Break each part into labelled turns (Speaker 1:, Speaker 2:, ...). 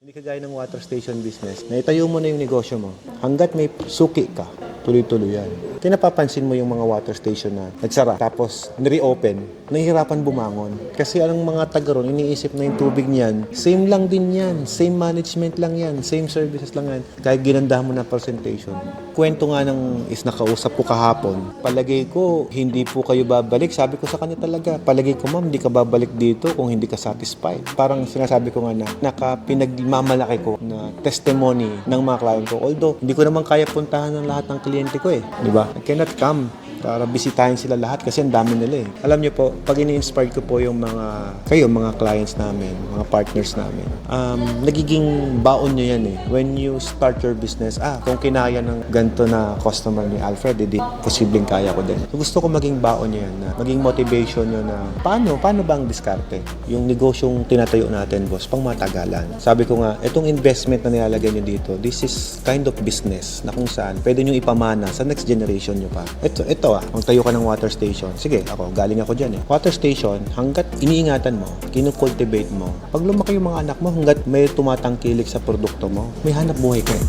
Speaker 1: Hindi kagaya ng water station business. Naitayo mo na yung negosyo mo. Hanggat may suki ka, tuloy-tuloy yan. Kaya napapansin mo yung mga water station na nagsara, tapos ni-reopen, nahihirapan bumangon. Kasi anong mga taga ron, iniisip na yung tubig niyan, same lang din yan, same management lang yan, same services lang yan. Kahit ginandahan mo na presentation. Kwento nga ng nakausap ko kahapon, palagay ko, hindi po kayo babalik. Sabi ko sa kanya talaga, palagay ko ma'am, hindi ka babalik dito kung hindi ka satisfied. Parang sinasabi ko nga na, pinagmamalaki ko na testimony ng mga client ko. Although, hindi ko naman kaya puntahan ng lahat ng kliyente ko eh. Di ba? I cannot come para bisitahin sila lahat kasi ang dami nila eh. Alam niyo po, pag ini-inspire ko po yung mga clients namin, mga partners namin, nagiging baon nyo yan eh. When you start your business, kung kinaya ng ganito na customer ni Alfred, edi posibleng kaya ko din. So, gusto ko maging baon nyo yan, na maging motivation nyo na paano ba ang diskarte? Yung negosyong tinatayo natin, boss, pang matagalan. Sabi ko nga, itong investment na nilalagay nyo dito, this is kind of business na kung saan pwede nyo ipamana sa next generation nyo pa. Ito ang tayo ka ng water station. Sige, galing ako dyan eh. Water station, hanggat iniingatan mo, kinukultivate mo, pag lumaki yung mga anak mo, hanggat may tumatangkilik sa produkto mo, may hanap buhay ka eh.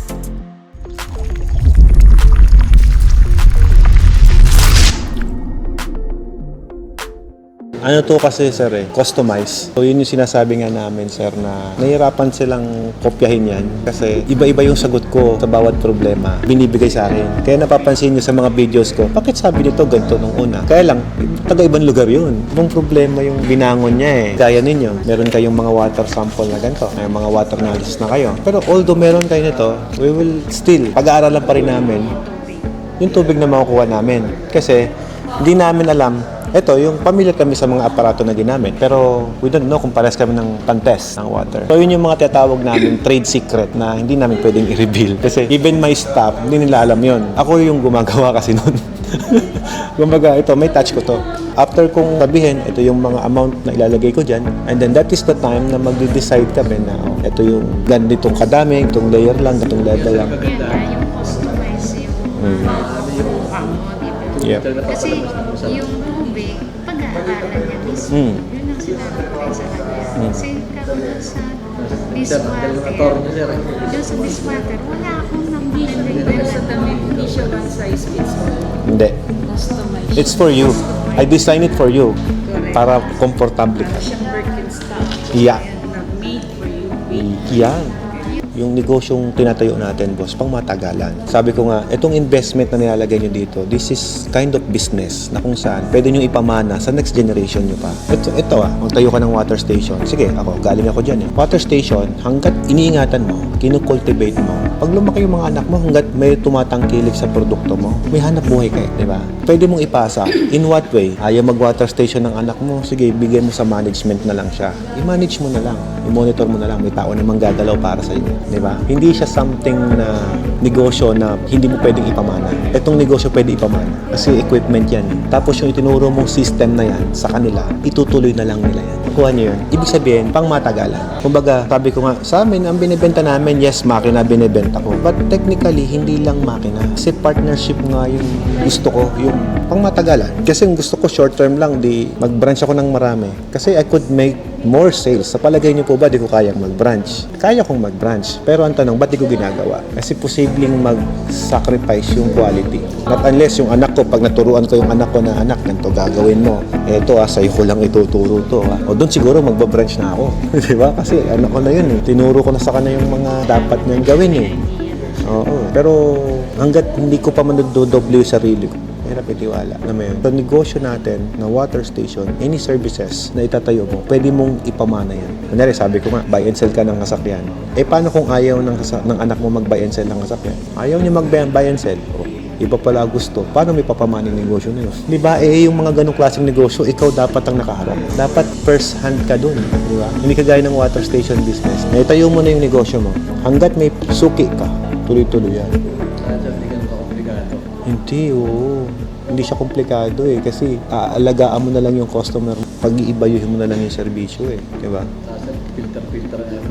Speaker 1: Ano to kasi sir eh, customize. So yun yung sinasabi nga namin sir na nahihirapan silang kopyahin yan kasi iba-iba yung sagot ko sa bawat problema binibigay sa akin. Kaya napapansin nyo sa mga videos ko, bakit sabi nito ganito nung una? Kaya lang, taga-ibang lugar yun. Ibang problema yung binangon niya eh. Gaya ninyo, meron kayong mga water sample na ganito, may mga water analysis na kayo. Pero although meron kayo nito, we will still, pag-aaralan pa rin namin yung tubig na makukuha namin. Kasi hindi namin alam. Ito, yung familiar kami sa mga aparato na ginamit, pero we don't know kung pares kami ng pan-test ng water. So, yun yung mga tinatawag namin trade secret na hindi namin pwedeng i-reveal. Kasi even my staff, hindi nila alam yun. Ako yung gumagawa kasi nun. Kumbaga, ito, may touch ko to. After kong sabihin, ito yung mga amount na ilalagay ko dyan, and then that is the time na magde-decide kami na ito yung ganitong kadami, itong layer lang, itong level lang.
Speaker 2: Yung customize yung mukha mo, diba?
Speaker 1: Yep.
Speaker 2: Kasi yung tubig, pag-aaralan niya mismo. Yun ang sinabi ko sa kanya. Kasi karoon sa dishwater, doon sa dishwater, wala akong
Speaker 3: Pero sa damit, hindi siya one size fits all.
Speaker 1: Hindi.
Speaker 3: Customized.
Speaker 1: It's for you. I design it for you. Para komportable ka.
Speaker 3: Siyang Birkenstock.
Speaker 1: Yeah.
Speaker 3: Na made for you.
Speaker 1: Yan. Yung negosyong tinatayo natin, boss, pang matagalan. Sabi ko nga, itong investment na nilalagay nyo dito, this is kind of business na kung saan pwede nyo ipamana sa next generation nyo pa. Ito ang tayo ka ng water station. Sige, galing ako dyan eh. Water station, hanggat iniingatan mo, kinukultivate mo, pag lumaki yung mga anak mo, hanggat may tumatangkilik sa produkto mo, may hanap buhay ka eh, di ba? Pwede mong ipasa. In what way? Ayaw mag-water station ng anak mo, sige, bigyan mo sa management na lang siya. I-manage mo na lang. I-monitor mo na lang. May tao namang gagalaw para sa inyo. Di ba? Hindi siya something na negosyo na hindi mo pwedeng ipamana. Itong negosyo pwede ipamana. Kasi equipment yan. Tapos yung itinuro mong system na yan sa kanila, itutuloy na lang nila yan. Kuha niyo yun. Ibig sabihin, pang matagalan. Kumbaga, sabi ko nga, sa amin, ang binibenta namin, yes, makina binibenta ko. But technically, hindi lang makina. Kasi partnership nga yung gusto ko, yung pang matagalan. Kasi yung gusto ko short term lang, di mag-branch ako ng marami. Kasi I could make more sales. Sa palagay niyo po ba, di ko kayang mag-branch? Kaya kong mag-branch. Pero ang tanong, ba't di ko ginagawa? Kasi posibleng mag-sacrifice yung quality. Not unless yung anak ko, pag naturuan ko yung anak ko na, anak, ganito gagawin mo. Eto, sa'yo ko lang ituturo to. O doon siguro magba-branch na ako. Di ba? Kasi anak ko na yun eh. Tinuro ko na sa kanya yung mga dapat niyang gawin eh. Oo. Pero hanggat hindi ko pa manododoble yung sarili ko, hirap itiwala na may sa negosyo natin na water station, any services na itatayo mo, pwede mong ipamana yan. Kunyari, sabi ko nga, buy and sell ka ng sasakyan. Eh, paano kung ayaw ng anak mo mag-buy and sell ng sasakyan? Ayaw niya mag-buy and sell. Iba pala gusto. Paano may papamana yung negosyo na yun? Di ba? Yung mga ganong klaseng negosyo, ikaw dapat ang nakaharap. Dapat first hand ka dun. Di ba? Hindi kagaya ng water station business. Naitayo mo na yung negosyo mo. Hanggat may suki ka, tuloy-tuloy yan. Hindi, oo. Hindi siya komplikado eh. Kasi aalagaan mo na lang yung customer. Pag-iibayuhin mo na lang yung serbisyo eh. Diba?
Speaker 4: Filter na.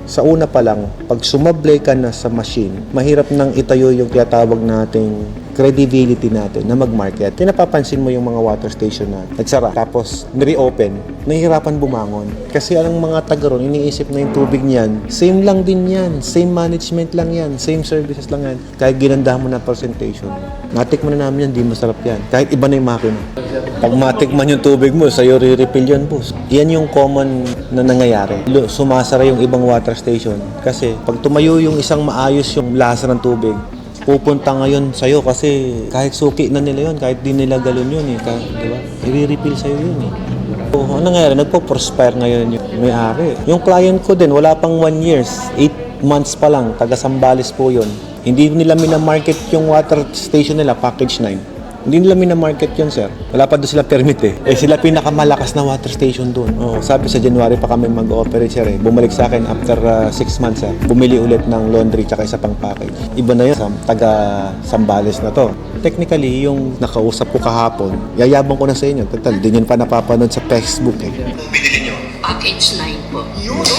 Speaker 1: Sa una pa lang, pag sumablay ka na sa machine, mahirap nang itayo yung tinatawag nating credibility natin na mag-market. Kaya napapansin mo yung mga water station na nagsara, tapos ni-reopen, nahihirapan bumangon. Kasi ang mga taga ron, iniisip na yung tubig niyan, same lang din yan, same management lang yan, same services lang yan. Kahit ginandahan mo na presentation, natikman na namin yan, di masarap yan. Kahit iba na yung makina. Pag matikman yung tubig mo, sa'yo re-refill yun, boss. Yan yung common na nangyayari. Sumasara yung ibang water station. Kasi pag tumayo yung isang maayos yung lasa ng tubig, pupunta ngayon sa'yo kasi kahit suki na nila yun, kahit di nila galon yun eh. Di ba? I-refill sa'yo yun eh. So, ano nangyayari? Nagpo-prosper ngayon yung may-ari. Yung client ko din, wala pang 1 years, 8 months pa lang, taga Sambales po yun. Hindi nila minamarket yung water station nila, package 9. Hindi nila minamarket yun, sir. Wala pa doon sila permit eh. Sila pinakamalakas na water station doon. Sabi sa January pa kami mag-ooperate, sir eh. Bumalik sa akin after 6 months, sir. Bumili ulit ng laundry tsaka isa pang package. Iba na yun sa taga Sambales na to. Technically, yung nakausap ko kahapon, yayabang ko na sa inyo. Total, din yun pa napapanood sa Facebook eh.
Speaker 5: Binili nyo?
Speaker 3: Package 9 po.
Speaker 5: Yun, no?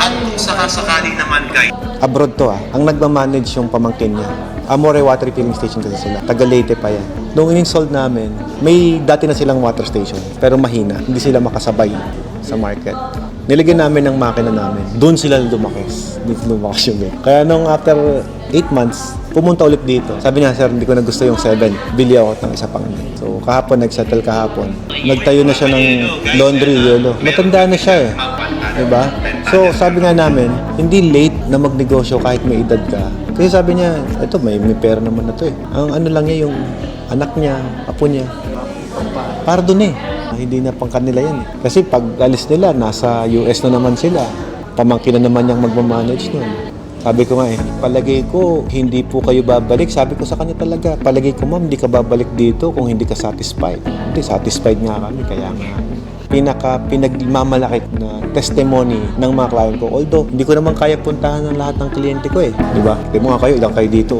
Speaker 5: At kung sakasakali naman, guys,
Speaker 1: Abroad to Ang nagmamanage yung pamangkin niya. Amore Water Refilling Station kasi sila. Taga Leyte pa yan. Nung in-install namin, may dati na silang water station. Pero mahina. Hindi sila makasabay sa market. Nilagyan namin ng makina namin. Doon sila lumakis. Dito lumakis yung game. Kaya nung after 8 months, pumunta ulit dito. Sabi niya, sir, hindi ko na gusto yung 7. Bili ako ng isa pang. So, kahapon, nag-settle kahapon. Nagtayo na siya ng laundry, yelo. Matanda na siya eh. Diba? So, sabi nga namin, hindi late na magnegosyo kahit may edad ka. Kasi sabi niya, ito, may pera naman na to eh. Ang ano lang niya, yung anak niya, apo niya. Para dun eh. Hindi na pang kanila yan eh. Kasi pag alis nila, nasa US na naman sila. Pamangkin na naman niyang magmamanage nun. Sabi ko nga eh, palagay ko, hindi po kayo babalik. Sabi ko sa kanya talaga, palagay ko ma'am, hindi ka babalik dito kung hindi ka satisfied. Hindi, satisfied nga kami, kaya nga. Pinagmamalaki na testimony ng mga client ko. Although, hindi ko naman kaya puntahan ng lahat ng kliyente ko eh. Diba? Di mo nga kayo, ilang kayo dito.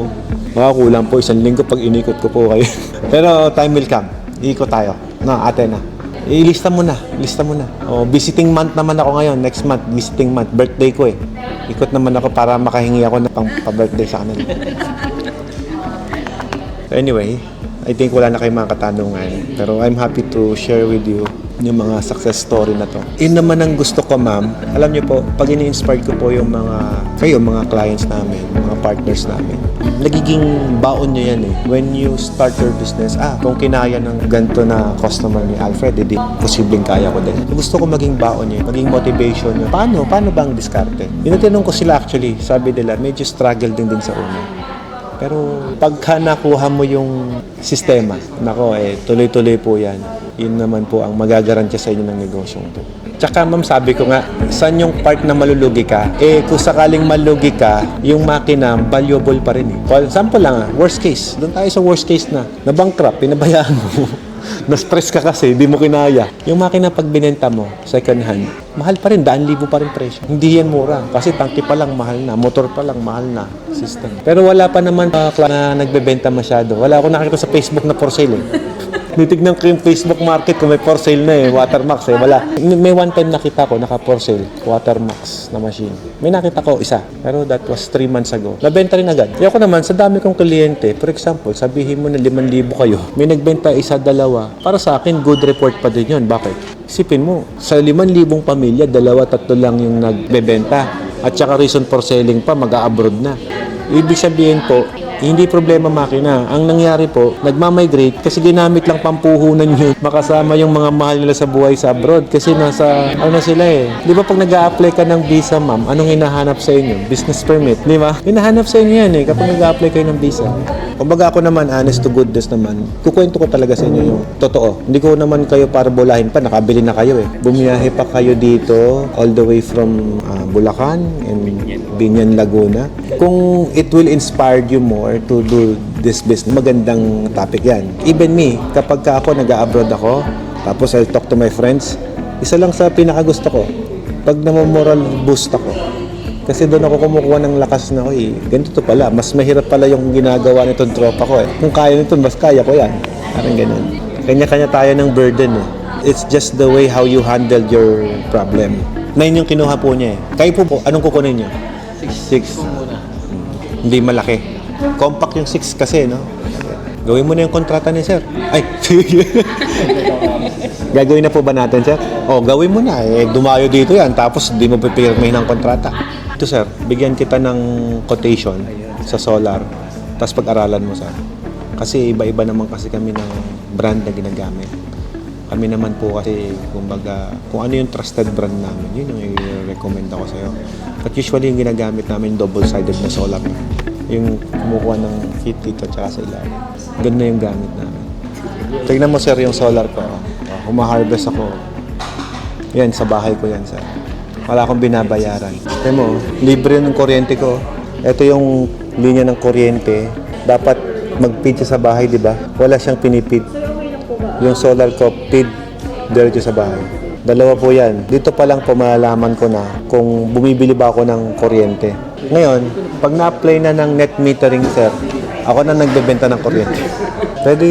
Speaker 1: Makakulang po 1 linggo pag inikot ko po kayo. Pero time will come. Iikot tayo. Na, ate na. Ilista mo na. Lista mo na. Visiting month naman ako ngayon. Next month, visiting month. Birthday ko eh. Ikot naman ako para makahingi ako ng pa-birthday sa kanila. So anyway, I think wala na kayong mga katanungan. Pero I'm happy to share with you yung mga success story na to. Yun naman ang gusto ko, ma'am. Alam niyo po, pag ini-inspire ko po yung mga clients namin, mga partners namin, nagiging baon nyo yan eh. When you start your business, kung kinaya ng ganito na customer ni Alfred, hindi posibleng kaya ko din. Gusto ko maging baon nyo, maging motivation nyo. Paano ba ang diskarte? Tinatanong ko sila actually, sabi nila, medyo struggle din sa una. Pero pagka nakuha mo yung sistema, nako tuloy-tuloy po yan. Yun naman po ang magagarantiya sa inyo ng negosyong to. Tsaka ma'am, sabi ko nga, saan yung part na malulugi ka? Kung sakaling malugi ka, yung makina, valuable pa rin eh. For example lang worst case. Doon tayo sa worst case na bankrupt, pinabayaan mo. Na-stress ka kasi, di mo kinaya. Yung makina pag binenta mo, second hand, mahal pa rin, 100,000 pa rin presyo. Hindi yan mura. Kasi tangke pa lang mahal na, motor pa lang mahal na system. Pero wala pa naman na nagbebenta masyado. Wala ako nakikita sa Facebook na for sale eh. Nitignan ko yung Facebook market kung may for sale na eh, Watermax eh, wala. May one time nakita ko, naka for sale, Watermax na machine. May nakita ko isa, pero that was 3 months ago. Nabenta rin agad. Kaya ako naman, sa dami kong kliyente, for example, sabihin mo na 5,000 kayo, may nagbenta isa, 2, para sa akin, good report pa din yun. Bakit? Isipin mo, sa 5,000 pamilya, 2, 3 lang yung nagbebenta. At saka reason for selling pa, mag-a-abroad na. Ibig sabihin po, hindi problema makina. Ang nangyari po, nagmamigrate kasi ginamit lang pampuhunan yun. Makasama yung mga mahal nila sa buhay sa abroad kasi nasa, sila eh. Di ba pag nag-a-apply ka ng visa, ma'am, anong hinahanap sa inyo? Business permit, di ba? Hinahanap sa inyo yan eh kapag nag-a-apply kayo ng visa. Kumbaga ako naman, honest to goodness naman, kukwento ko talaga sa inyo yung totoo. Hindi ko naman kayo para bolahin pa, nakabili na kayo eh. Bumiyahe pa kayo dito all the way from Bulacan and Binyan, Laguna. Kung it will inspire you more to do this business, magandang topic yan. Even me, kapag ako nag-a-abroad ako, tapos I'll talk to my friends, isa lang sa pinakagusto ko, pag namomoral boost ako. Kasi doon ako kumukuha ng lakas na ko eh. Ganito to pala, mas mahirap pala yung ginagawa nitong tropa ko eh. Kung kaya nito, mas kaya ko yan. Parang ganun. Kanya-kanya tayo ng burden eh. It's just the way how you handle your problem. 9 yung kinuha po niya eh. Kayo po, anong kukunin niyo? 6. Hindi malaki. Compact yung 6 kasi, no? Gawin mo na yung kontrata ni sir. Ay, gagawin na po ba natin, sir? O, gawin mo na. Dumayo dito yan, tapos di mo pipirmahin ng kontrata. Ito, sir, bigyan kita ng quotation sa solar, tapos pag-aralan mo, sir. Kasi iba-iba naman kasi kami ng brand na ginagamit. Kami naman po kasi, kumbaga, kung ano yung trusted brand namin, yun yung i-recommend ako sa'yo. But usually, yung ginagamit namin, double-sided na solar. Yung kumukuha ng heat dito tsaka sa ilalim. Ganun na yung gamit namin. Tignan mo, sir, yung solar ko. Humaharvest ako. Yan, sa bahay ko yan, sir. Wala akong binabayaran. Tignan mo, libre ng kuryente ko. Ito yung linya ng kuryente. Dapat mag-feed siya sa bahay, di ba? Wala siyang pinipid. Yung solar ko, feed diretso sa bahay. Dalawa po yan. Dito pa lang po malalaman ko na kung bumibili ba ako ng kuryente. Ngayon, pag na-apply na ng net metering, sir, ako na nagbebenta ng kuryente. Pwede,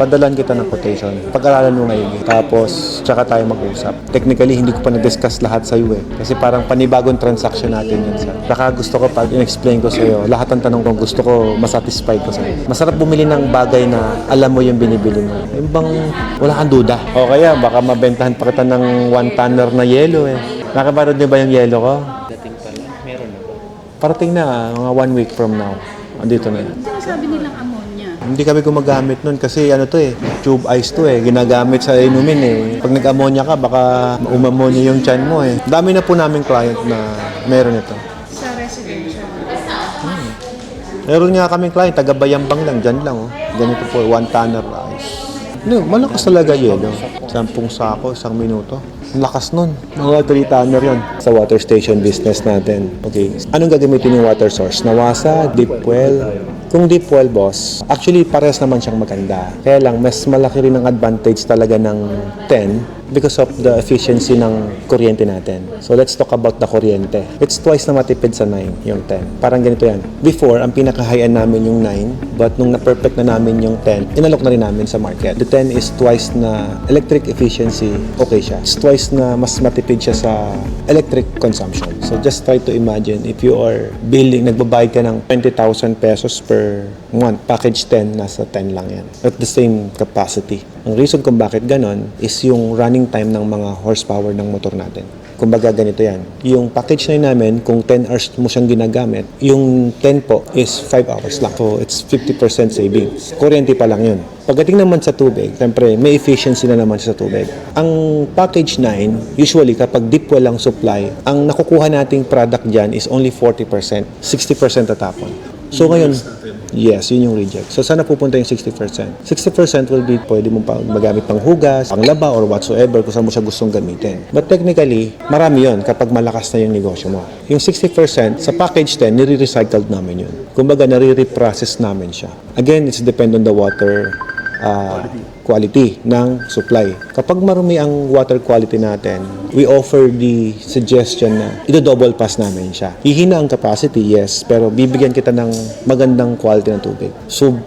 Speaker 1: padalan kita ng quotation. Pag-aralan mo ngayon. Tapos, tsaka tayo mag-usap. Technically, hindi ko pa na-discuss lahat sa iyo eh. Kasi parang panibagong transaction natin yun, sir. Baka gusto ko pag in-explain ko sa iyo, lahat ng tanong ko gusto ko masatisfy ko sa iyo. Masarap bumili ng bagay na alam mo yung binibili mo. Yung bang wala kang duda. O kaya, baka mabentahan pa kita ng 1 tonner na yelo eh. Nakabarod niyo ba yung yelo ko?
Speaker 4: Dating pala, meron na ba?
Speaker 1: Parating na, mga 1 week from now. Andito na yun.
Speaker 3: Sabi nilang ammonia.
Speaker 1: Hindi kami gumagamit nun kasi tube ice to eh. Ginagamit sa inumin eh. Pag nag-ammonia ka, baka umammonia yung tiyan mo eh. Dami na po naming client na meron ito.
Speaker 2: Sa residential.
Speaker 1: Meron nga kaming client, taga-Bayambang lang, dyan lang oh. Ganito po, 1 tonner ice. Malakas talaga yelo. 10 sako, 1 minuto. Ang lakas nun. Mga 3 tonner yun. Sa water station business natin. Okay. Anong gagamitin yung water source? Nawasa, deep well? Kung deep well, boss, actually parehas naman siyang maganda. Kaya lang, mas malaki rin ang advantage talaga ng 10 because of the efficiency ng kuryente natin. So let's talk about the kuryente. It's twice na matipid sa 9, yung 10. Parang ganito yan. Before, ang pinaka-high-end namin yung 9, but nung na-perfect na namin yung 10, inalok na rin namin sa market. The 10 is twice na electric efficiency, okay siya. It's twice na mas matipid siya sa electric consumption. So just try to imagine if you are nagbabayad ka ng 20,000 pesos per month, package 10, nasa 10 lang yan. At the same capacity. Ang reason kung bakit ganon is yung running time ng mga horsepower ng motor natin. Kumbaga ganito yan. Yung package na namin, kung 10 hours mo siyang ginagamit, yung 10 po is 5 hours lang. So it's 50% savings. Kuryente pa lang yun. Pagdating naman sa tubig, siyempre may efficiency na naman sa tubig. Ang package 9, usually kapag deep well ang supply, ang nakukuha nating product dyan is only 40%. 60% tatapon. So ngayon, yes, yun yung reject. So sana pupunta yung 60%. 60% will be pwede mong magamit pang hugas, pang laba, or whatsoever kung saan mo siya gustong gamitin. But technically, marami yun kapag malakas na yung negosyo mo. Yung 60% sa package 10, nire-recycled namin yun. Kumbaga, nare-reprocess namin siya. Again, it's depend on the water quality ng supply. Kapag marumi ang water quality natin, we offer the suggestion na ito-double pass namin siya. Hihina ang capacity, yes, pero bibigyan kita ng magandang quality ng tubig.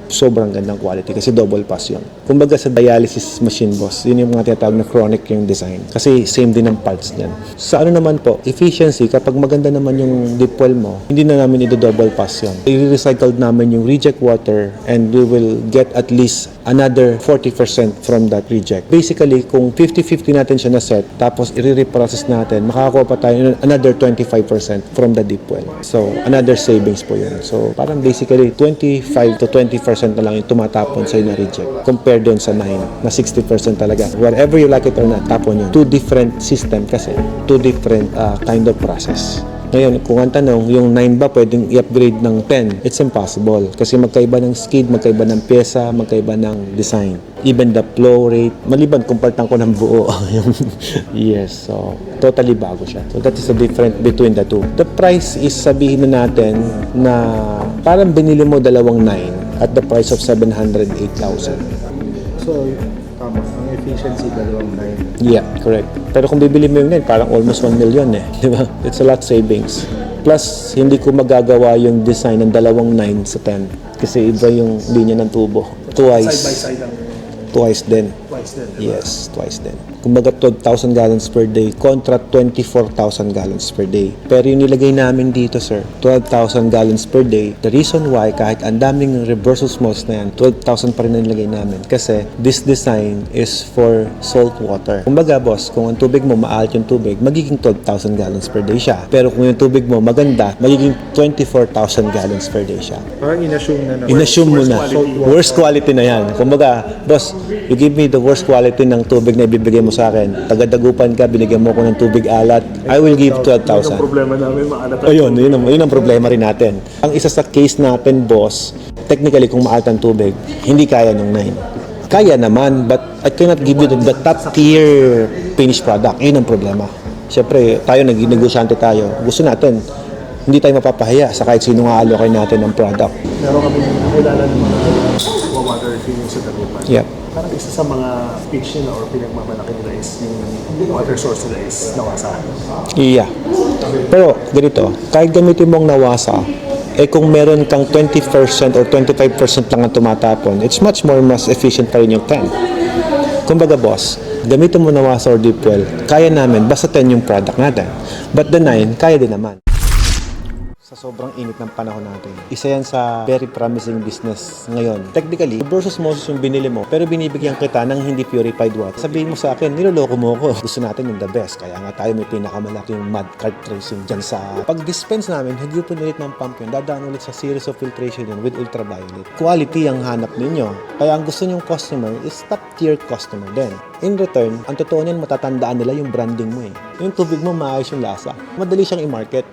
Speaker 1: Sobrang gandang quality kasi double pass yun. Kumbaga sa dialysis machine, boss, yun yung mga tinatawag na chronic yung design. Kasi same din ang parts niyan. Sa naman po, efficiency, kapag maganda naman yung deep well mo, hindi na namin ito-double pass yun. I-recycled namin yung reject water and we will get at least another 40% from that reject. Basically, kung 50-50 natin siya na set, tapos i-reprocess natin, makakakuha pa tayo another 25% from the deep well. So, another savings po yun. So, parang basically, 25 to 20% na lang yung tumatapon sa'yo na reject compared doon sa 9, na 60% talaga. Wherever you like it or not, tapon yun. Two different system kasi. Two different kind of process. Ngayon, kung ang tanong, yung 9 ba pwedeng i-upgrade ng 10? It's impossible. Kasi magkaiba ng skid, magkaiba ng pyesa, magkaiba ng design. Even the flow rate, maliban kung paltan ko ng buo. Yes, so totally bago siya. So that is the difference between the two. The price is sabihin na natin na parang binili mo dalawang 9 at the price of 708,000.
Speaker 6: So, tama. Ang efficiency, 2.9.
Speaker 1: Yeah, correct. Pero kung bibili mo yung 9, parang almost 1 million eh. Di ba? It's a lot savings. Plus, hindi ko magagawa yung design ng dalawang 9 sa 10. Kasi iba yung linya ng tubo. Twice.
Speaker 6: Side by side lang.
Speaker 1: Twice din.
Speaker 6: Twice. Twice din, diba?
Speaker 1: Yes, twice din. Kumbaga 12,000 gallons per day kontra 24,000 gallons per day. Pero yung nilagay namin dito, sir, 12,000 gallons per day. The reason why, kahit ang daming reverse osmosis na yan, 12,000 pa rin ang nilagay namin. Kasi this design is for salt water. Kumbaga, boss, kung ang tubig mo, maalat yung tubig, magiging 12,000 gallons per day siya. Pero kung yung tubig mo maganda, magiging 24,000 gallons per day siya.
Speaker 6: Parang in-assume na
Speaker 1: In-assume mo na.
Speaker 6: quality.
Speaker 1: Worst quality na yan. Kumbaga, boss, you give me the worst quality ng tubig na ibibigay mo sa akin. Tagadagupan ka, binigyan mo ko ng tubig alat, I will give 12,000.
Speaker 6: Yung problema namin, maalat ang
Speaker 1: Ayun, yun ang problema rin natin. Ang isa sa case natin, boss, technically kung maalat ang tubig, hindi kaya ng 9. Kaya naman, but I cannot give you the top tier finished product. Yun ang problema. Siyempre, tayo, negosyante tayo. Gusto natin, hindi tayo mapapahiya sa kahit sino nga allocate natin ng product.
Speaker 6: Meron kami nakilala ng mga water refilling sa Dagupan.
Speaker 1: Yep.
Speaker 6: Parang isa sa mga pitch nila or pinagmamalaki nila is yung water source nila is nawasa.
Speaker 1: Yeah. Pero ganito, kahit gamitin mong nawasa, kung meron kang 20% or 25% lang ang tumatapon, it's much mas efficient pa rin yung 10. Kumbaga, boss, gamitin mo nawasa or deep well, kaya namin, basta 10 yung product natin. But the 9, kaya din naman. Sa sobrang init ng panahon natin, isa yan sa very promising business ngayon. Technically, reverse osmosis yung binili mo, pero binibigyan kita ng hindi purified water. Sabihin mo sa akin, niloloko mo ako. Gusto natin yung the best. Kaya nga tayo may pinakamalaking mud cart tracing dyan sa... Pag-dispense namin, hindi po ulit ng pump yun. Dadaan ulit sa series of filtration yun with ultraviolet. Quality ang hanap ninyo. Kaya ang gusto nyong customer is top tier customer din. In return, ang totoo niyan matatandaan nila yung branding mo eh. Yung tubig mo maayos yung lasa. Madali siyang i-market.